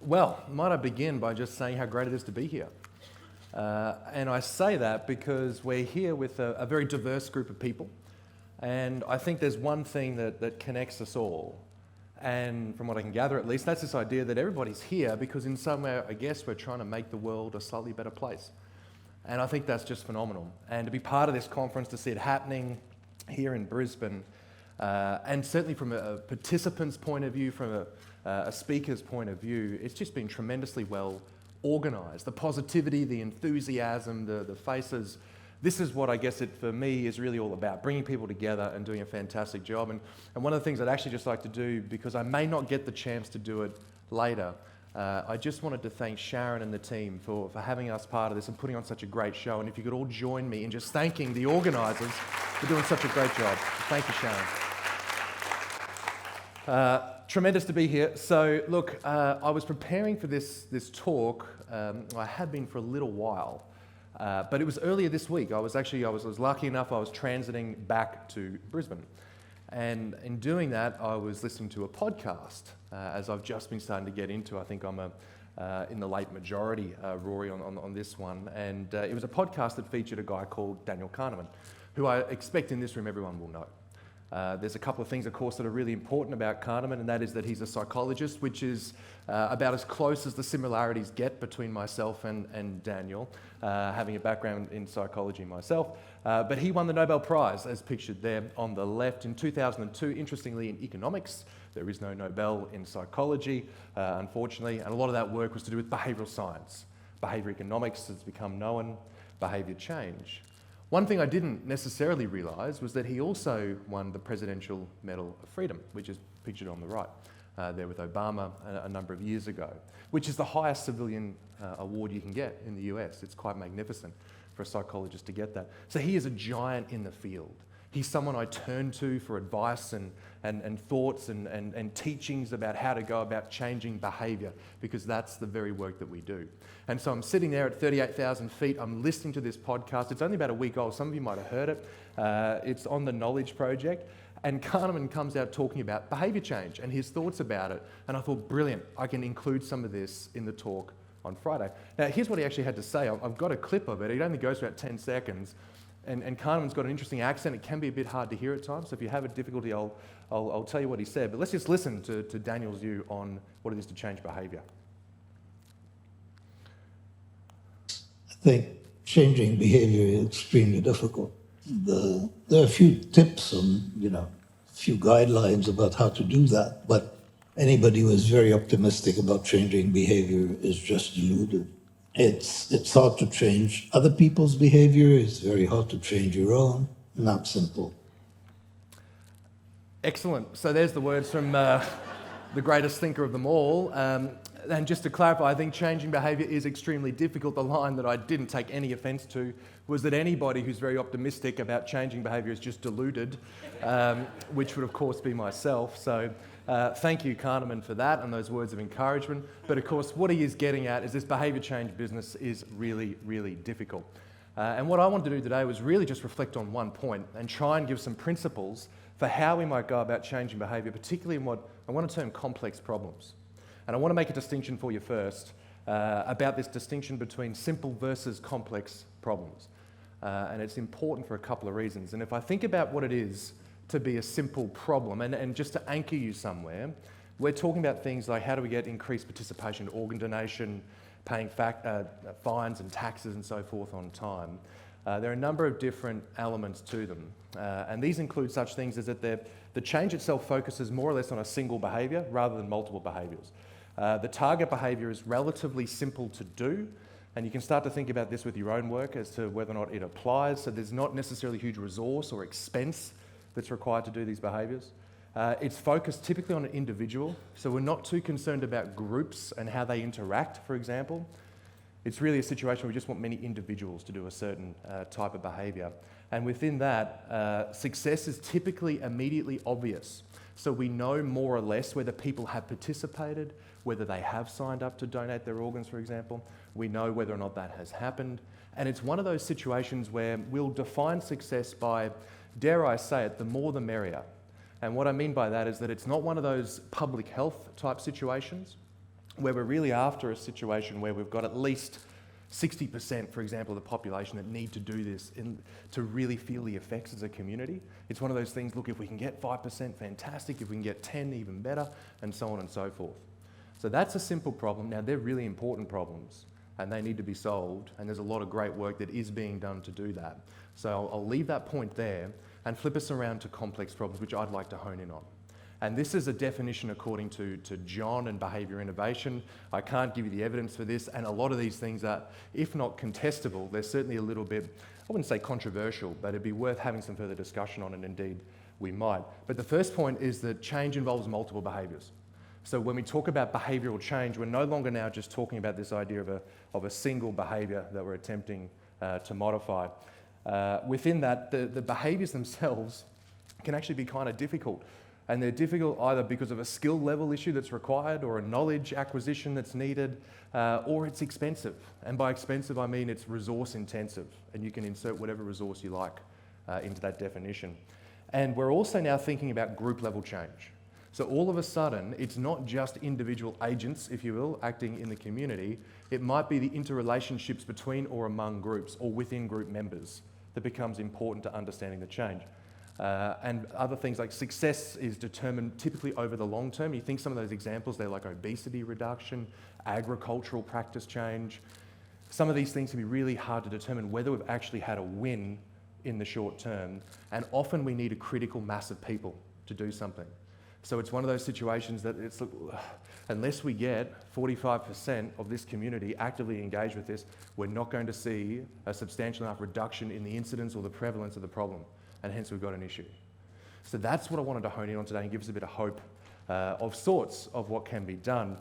Well, might I begin by just saying how great it is to be here? And I say that because we're here with a very diverse group of people, and I think there's one thing that connects us all, and from what I can gather at least, that's this idea that everybody's here because in some way, I guess, we're trying to make the world a slightly better place. And I think that's just phenomenal. And to be part of this conference, to see it happening here in Brisbane, and certainly from a participant's point of view, from a speaker's point of view, it's just been tremendously well organised. The positivity, the enthusiasm, the faces. This is what I guess it, for me, is really all about, bringing people together and doing a fantastic job. And one of the things I'd actually just like to do, because I may not get the chance to do it later, I just wanted to thank Sharon and the team for having us part of this and putting on such a great show. And if you could all join me in just thanking the organisers for doing such a great job. Thank you, Sharon. Tremendous to be here. So look, I was preparing for this talk. I had been for a little while, but it was earlier this week. I was lucky enough, I was transiting back to Brisbane. And in doing that, I was listening to a podcast, as I've just been starting to get into. I think I'm in the late majority, Rory, on this one. And it was a podcast that featured a guy called Daniel Kahneman, who I expect in this room everyone will know. There's a couple of things, of course, that are really important about Kahneman, and that is that he's a psychologist, which is about as close as the similarities get between myself and Daniel, having a background in psychology myself. But he won the Nobel Prize, as pictured there on the left, in 2002, interestingly, in economics. There is no Nobel in psychology, unfortunately, and a lot of that work was to do with behavioural science. Behaviour economics has become known, behaviour change. One thing I didn't necessarily realise was that he also won the Presidential Medal of Freedom, which is pictured on the right there with Obama a number of years ago, which is the highest civilian award you can get in the US. It's quite magnificent for a psychologist to get that. So he is a giant in the field. He's someone I turn to for advice and thoughts and teachings about how to go about changing behaviour, because that's the very work that we do. And so I'm sitting there at 38,000 feet, I'm listening to this podcast. It's only about a week old, some of you might have heard it. It's on the Knowledge Project, and Kahneman comes out talking about behaviour change and his thoughts about it. And I thought, brilliant, I can include some of this in the talk on Friday. Now, here's what he actually had to say. I've got a clip of it. It only goes for about 10 seconds. And Kahneman's got an interesting accent. It can be a bit hard to hear at times, so if you have a difficulty, I'll tell you what he said. But let's just listen to Daniel's view on what it is to change behaviour. I think changing behaviour is extremely difficult. There are a few tips and, a few guidelines about how to do that, but anybody who is very optimistic about changing behaviour is just deluded. It's hard to change other people's behavior. It's very hard to change your own. Not simple. Excellent. So there's the words from the greatest thinker of them all. And just to clarify, I think changing behaviour is extremely difficult. The line that I didn't take any offence to was that anybody who's very optimistic about changing behaviour is just deluded, which would of course be myself. So thank you, Kahneman, for that and those words of encouragement. But of course, what he is getting at is this behaviour change business is really, really difficult. And what I wanted to do today was really just reflect on one point and try and give some principles for how we might go about changing behaviour, particularly in what I want to term complex problems. And I want to make a distinction for you first about this distinction between simple versus complex problems. And it's important for a couple of reasons. And if I think about what it is to be a simple problem, and just to anchor you somewhere, we're talking about things like how do we get increased participation in organ donation, paying fines and taxes and so forth on time. There are a number of different elements to them. And these include such things as that the change itself focuses more or less on a single behaviour rather than multiple behaviours. The target behaviour is relatively simple to do, and you can start to think about this with your own work as to whether or not it applies. So there's not necessarily huge resource or expense that's required to do these behaviours. It's focused typically on an individual, so we're not too concerned about groups and how they interact, for example. It's really a situation where we just want many individuals to do a certain type of behaviour. And within that, success is typically immediately obvious. So we know more or less whether people have participated, whether they have signed up to donate their organs, for example. We know whether or not that has happened. And it's one of those situations where we'll define success by, dare I say it, the more the merrier. And what I mean by that is that it's not one of those public health type situations where we're really after a situation where we've got at least 60%, for example, of the population that need to do this to really feel the effects as a community. It's one of those things, look, if we can get 5%, fantastic. If we can get 10, even better, and so on and so forth. So that's a simple problem. Now, they're really important problems, and they need to be solved, and there's a lot of great work that is being done to do that. So I'll leave that point there and flip us around to complex problems, which I'd like to hone in on. And this is a definition according to John and behaviour innovation. I can't give you the evidence for this, and a lot of these things are, if not contestable, they're certainly a little bit, I wouldn't say controversial, but it'd be worth having some further discussion on, and indeed we might. But the first point is that change involves multiple behaviours. So when we talk about behavioural change, we're no longer now just talking about this idea of a single behaviour that we're attempting to modify. Within that, the behaviours themselves can actually be kind of difficult. And they're difficult either because of a skill level issue that's required, or a knowledge acquisition that's needed, or it's expensive. And by expensive, I mean it's resource intensive, and you can insert whatever resource you like into that definition. And we're also now thinking about group level change. So all of a sudden, it's not just individual agents, if you will, acting in the community. It might be the interrelationships between or among groups or within group members that becomes important to understanding the change. And other things like success is determined typically over the long term. You think some of those examples, they're like obesity reduction, agricultural practice change. Some of these things can be really hard to determine whether we've actually had a win in the short term. And often we need a critical mass of people to do something. So it's one of those situations that it's, unless we get 45% of this community actively engaged with this, we're not going to see a substantial enough reduction in the incidence or the prevalence of the problem. And hence we've got an issue. So that's what I wanted to hone in on today and give us a bit of hope of sorts of what can be done.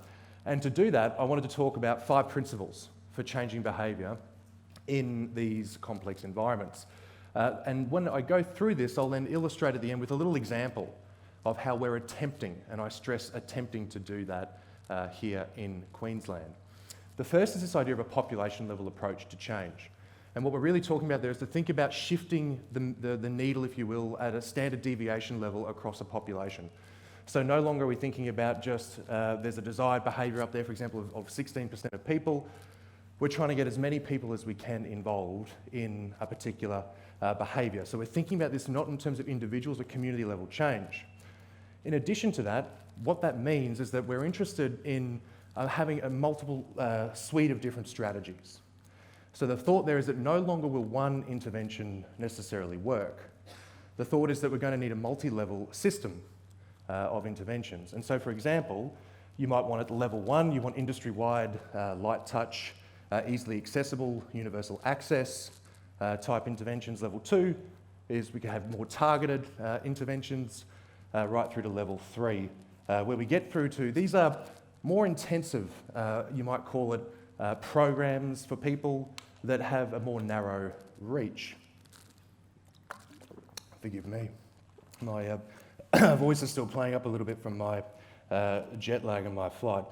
And to do that, I wanted to talk about 5 principles for changing behaviour in these complex environments. And when I go through this, I'll then illustrate at the end with a little example of how we're attempting, and I stress attempting to do that here in Queensland. The first is this idea of a population level approach to change. And what we're really talking about there is to think about shifting the needle, if you will, at a standard deviation level across a population. So no longer are we thinking about just there's a desired behaviour up there, for example, of 16% of people. We're trying to get as many people as we can involved in a particular behaviour. So we're thinking about this not in terms of individuals or community level change. In addition to that, what that means is that we're interested in having a multiple suite of different strategies. So the thought there is that no longer will one intervention necessarily work. The thought is that we're going to need a multi-level system of interventions. And so, for example, you might want at level 1, you want industry-wide light touch, easily accessible, universal access type interventions. Level 2 is we can have more targeted interventions right through to level 3, where we get through to, these are more intensive, you might call it, programs for people that have a more narrow reach. Forgive me, my voice is still playing up a little bit from my jet lag and my flight,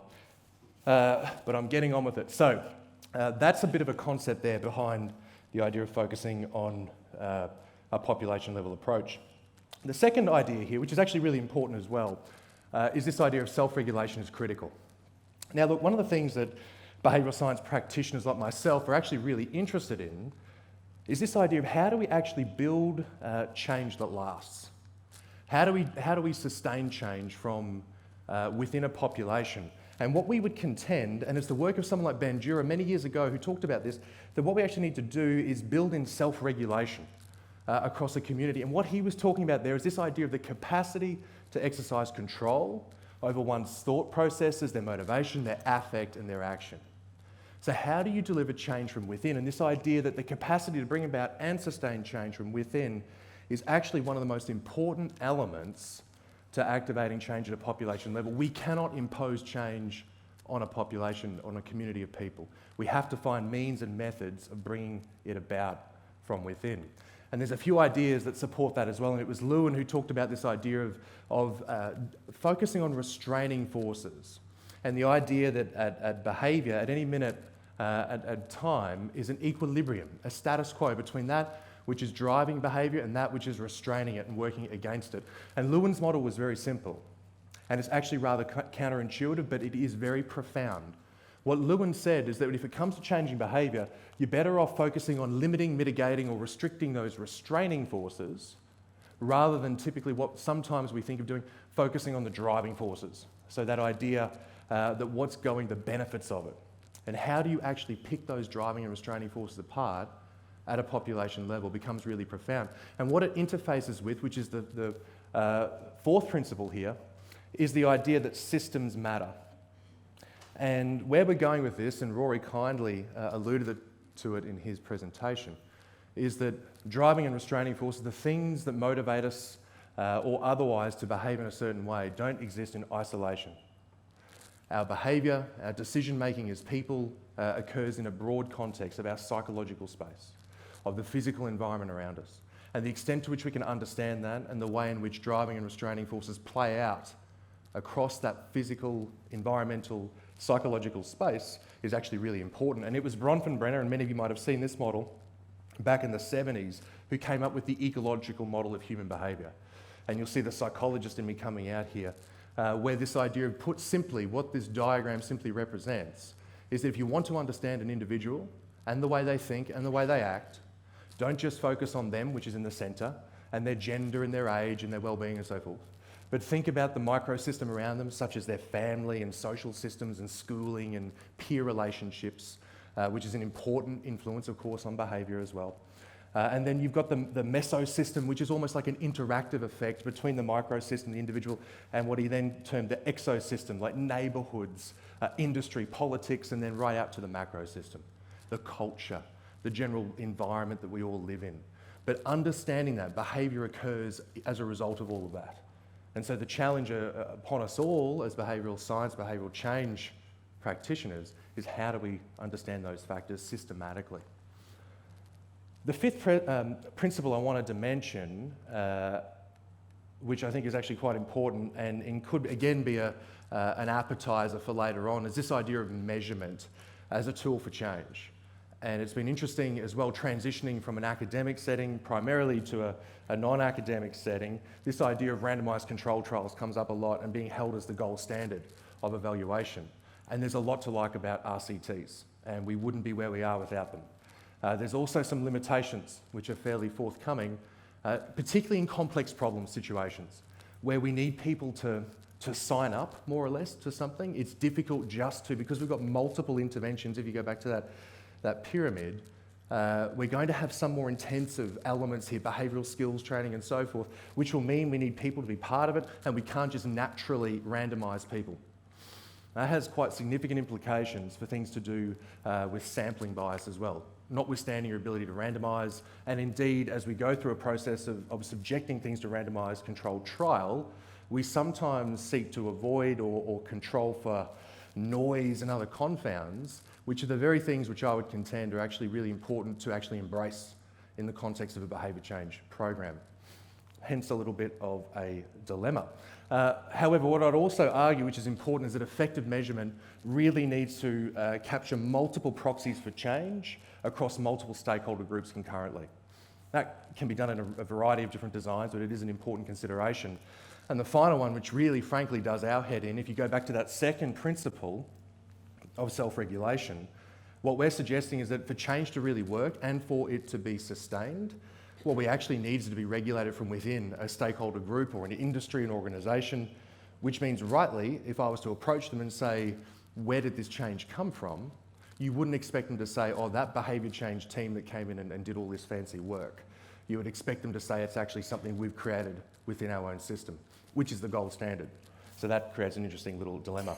but I'm getting on with it. So that's a bit of a concept there behind the idea of focusing on a population level approach. The second idea here, which is actually really important as well, is this idea of self-regulation is critical. Now look, one of the things that behavioural science practitioners like myself are actually really interested in is this idea of how do we actually build change that lasts? How do we sustain change from within a population? And what we would contend, and it's the work of someone like Behaviour many years ago who talked about this, that what we actually need to do is build in self-regulation across a community. And what he was talking about there is this idea of the capacity to exercise control over one's thought processes, their motivation, their affect, and their action. So how do you deliver change from within? And this idea that the capacity to bring about and sustain change from within is actually one of the most important elements to activating change at a population level. We cannot impose change on a population, on a community of people. We have to find means and methods of bringing it about from within. And there's a few ideas that support that as well. And it was Lewin who talked about this idea of focusing on restraining forces. And the idea that at behaviour, at any minute at time, is an equilibrium, a status quo between that which is driving behaviour and that which is restraining it and working against it. And Lewin's model was very simple. And it's actually rather counterintuitive, but it is very profound. What Lewins said is that if it comes to changing behaviour, you're better off focusing on limiting, mitigating or restricting those restraining forces rather than typically what sometimes we think of doing, focusing on the driving forces. So that idea that what's going, the benefits of it. And how do you actually pick those driving and restraining forces apart at a population level becomes really profound. And what it interfaces with, which is the fourth principle here, is the idea that systems matter. And where we're going with this, and Rory kindly alluded to it in his presentation, is that driving and restraining forces, the things that motivate us or otherwise to behave in a certain way, don't exist in isolation. Our behaviour, our decision-making as people occurs in a broad context of our psychological space, of the physical environment around us. And the extent to which we can understand that and the way in which driving and restraining forces play out across that physical, environmental, psychological space is actually really important. And it was Bronfenbrenner, and many of you might have seen this model, back in the 70s, who came up with the ecological model of human behaviour. And you'll see the psychologist in me coming out here, where this idea of, put simply, what this diagram simply represents is that if you want to understand an individual and the way they think and the way they act, don't just focus on them, which is in the centre, and their gender and their age and their well-being and so forth, but think about the microsystem around them, such as their family and social systems and schooling and peer relationships, which is an important influence, of course, on behaviour as well. And then you've got the mesosystem, which is almost like an interactive effect between the microsystem, the individual, and what he then termed the exosystem, like neighbourhoods, industry, politics, and then right out to the macrosystem, the culture, the general environment that we all live in. But understanding that behaviour occurs as a result of all of that. And so the challenge upon us all as behavioural science, behavioural change practitioners is how do we understand those factors systematically? The fifth principle I wanted to mention, which I think is actually quite important and could again be an appetizer for later on, is this idea of measurement as a tool for change. And it's been interesting as well transitioning from an academic setting primarily to a non-academic setting. This idea of randomised controlled trials comes up a lot and being held as the gold standard of evaluation. And there's a lot to like about RCTs, and we wouldn't be where we are without them. There's also some limitations which are fairly forthcoming, particularly in complex problem situations where we need people to sign up more or less to something. It's difficult just to, because we've got multiple interventions, if you go back to that pyramid, we're going to have some more intensive elements here, behavioural skills training and so forth, which will mean we need people to be part of it, and we can't just naturally randomise people. That has quite significant implications for things to do with sampling bias as well, notwithstanding your ability to randomise. And indeed, as we go through a process of subjecting things to randomised controlled trial, we sometimes seek to avoid or control for noise and other confounds, which are the very things which I would contend are actually really important to actually embrace in the context of a behaviour change program. Hence a little bit of a dilemma. However, what I'd also argue, which is important, is that effective measurement really needs to capture multiple proxies for change across multiple stakeholder groups concurrently. That can be done in a variety of different designs, but it is an important consideration. And the final one, which really frankly does our head in, if you go back to that second principle of self-regulation, what we're suggesting is that for change to really work and for it to be sustained, what we actually need is to be regulated from within a stakeholder group or an industry, an organisation, which means rightly, if I was to approach them and say, where did this change come from? You wouldn't expect them to say, oh, that behaviour change team that came in and did all this fancy work. You would expect them to say it's actually something we've created within our own system, which is the gold standard. So that creates an interesting little dilemma.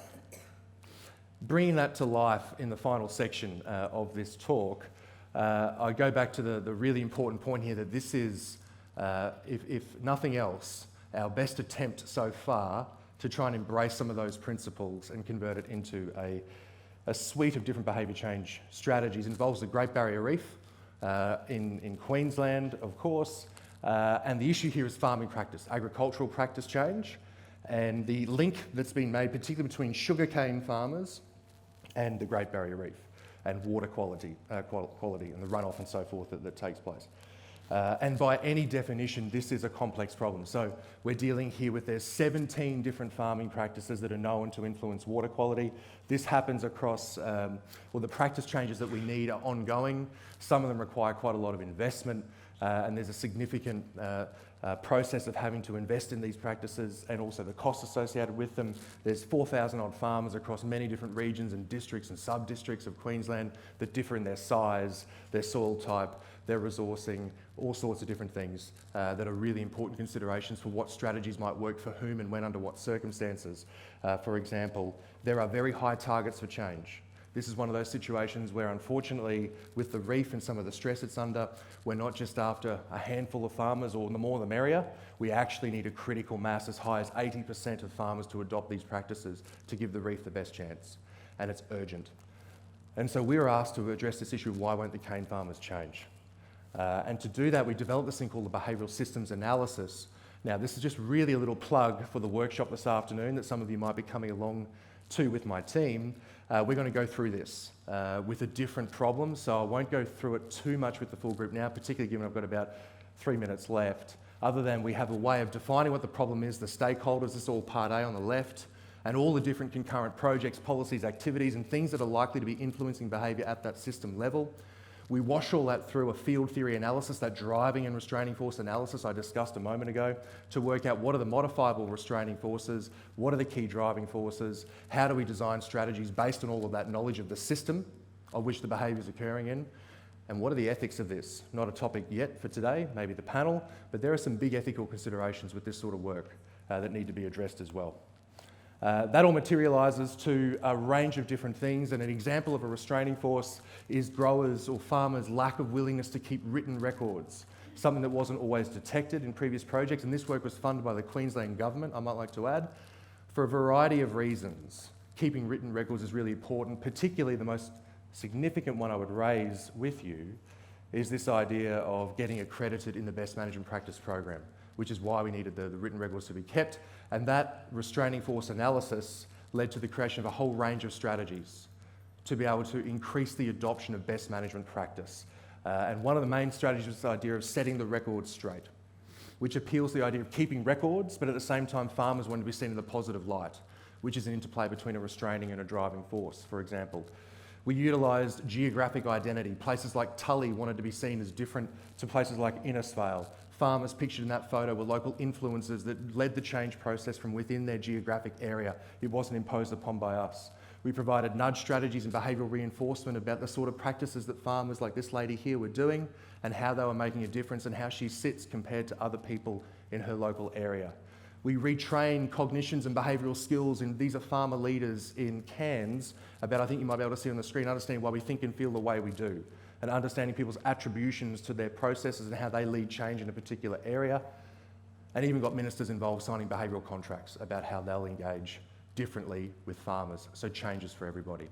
Bringing that to life in the final section of this talk, I go back to the really important point here that this is, if nothing else, our best attempt so far to try and embrace some of those principles and convert it into a suite of different behaviour change strategies. It involves the Great Barrier Reef in Queensland, of course, and the issue here is farming practice, agricultural practice change, and the link that's been made particularly between sugarcane farmers and the Great Barrier Reef and water quality and the runoff and so forth that takes place. And by any definition, this is a complex problem. So we're dealing here with there's 17 different farming practices that are known to influence water quality. This happens across, the practice changes that we need are ongoing. Some of them require quite a lot of investment, and there's a significant process of having to invest in these practices and also the costs associated with them. There's 4,000 odd farmers across many different regions and districts and sub-districts of Queensland that differ in their size, their soil type, their resourcing, all sorts of different things that are really important considerations for what strategies might work for whom and when under what circumstances. For example, there are very high targets for change. This is one of those situations where, unfortunately, with the reef and some of the stress it's under, we're not just after a handful of farmers, or the more the merrier. We actually need a critical mass as high as 80% of farmers to adopt these practices to give the reef the best chance. And it's urgent. And so we were asked to address this issue of why won't the cane farmers change? And to do that, we developed this thing called the behavioural systems analysis. Now, this is just really a little plug for the workshop this afternoon that some of you might be coming along to with my team. We're going to go through this with a different problem, so I won't go through it too much with the full group now, particularly given I've got about 3 minutes left, other than we have a way of defining what the problem is, the stakeholders, this is all part A on the left, and all the different concurrent projects, policies, activities, and things that are likely to be influencing behaviour at that system level. We wash all that through a field theory analysis, that driving and restraining force analysis I discussed a moment ago, to work out what are the modifiable restraining forces, what are the key driving forces, how do we design strategies based on all of that knowledge of the system of which the behaviour is occurring in, and what are the ethics of this? Not a topic yet for today, maybe the panel, but there are some big ethical considerations with this sort of work that need to be addressed as well. That all materialises to a range of different things, and an example of a restraining force is growers' or farmers' lack of willingness to keep written records, something that wasn't always detected in previous projects, and this work was funded by the Queensland government, I might like to add, for a variety of reasons. Keeping written records is really important, particularly the most significant one I would raise with you is this idea of getting accredited in the Best Management Practice program, which is why we needed the written records to be kept. And that restraining force analysis led to the creation of a whole range of strategies to be able to increase the adoption of best management practice. And one of the main strategies was this idea of setting the records straight, which appeals to the idea of keeping records, but at the same time farmers want to be seen in a positive light, which is an interplay between a restraining and a driving force, for example. We utilised geographic identity. Places like Tully wanted to be seen as different to places like Innisfail. Farmers pictured in that photo were local influences that led the change process from within their geographic area. It wasn't imposed upon by us. We provided nudge strategies and behavioural reinforcement about the sort of practices that farmers like this lady here were doing and how they were making a difference and how she sits compared to other people in her local area. We retrain cognitions and behavioural skills, and these are farmer leaders in Cairns, about, I think you might be able to see on the screen, understanding why we think and feel the way we do, and understanding people's attributions to their processes and how they lead change in a particular area, and even got ministers involved signing behavioural contracts about how they'll engage differently with farmers, so changes for everybody.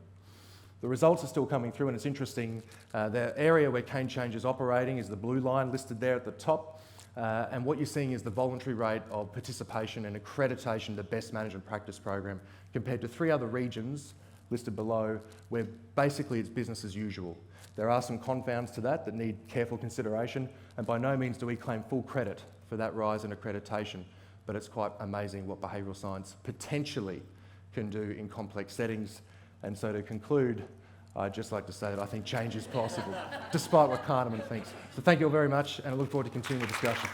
The results are still coming through, and it's interesting. The area where cane change is operating is the blue line listed there at the top, and what you're seeing is the voluntary rate of participation and accreditation of the Best Management Practice program compared to 3 other regions listed below where basically it's business as usual. There are some confounds to that need careful consideration, and by no means do we claim full credit for that rise in accreditation, but it's quite amazing what behavioural science potentially can do in complex settings. And so to conclude, I'd just like to say that I think change is possible, despite what Kahneman thinks. So thank you all very much, and I look forward to continuing the discussion.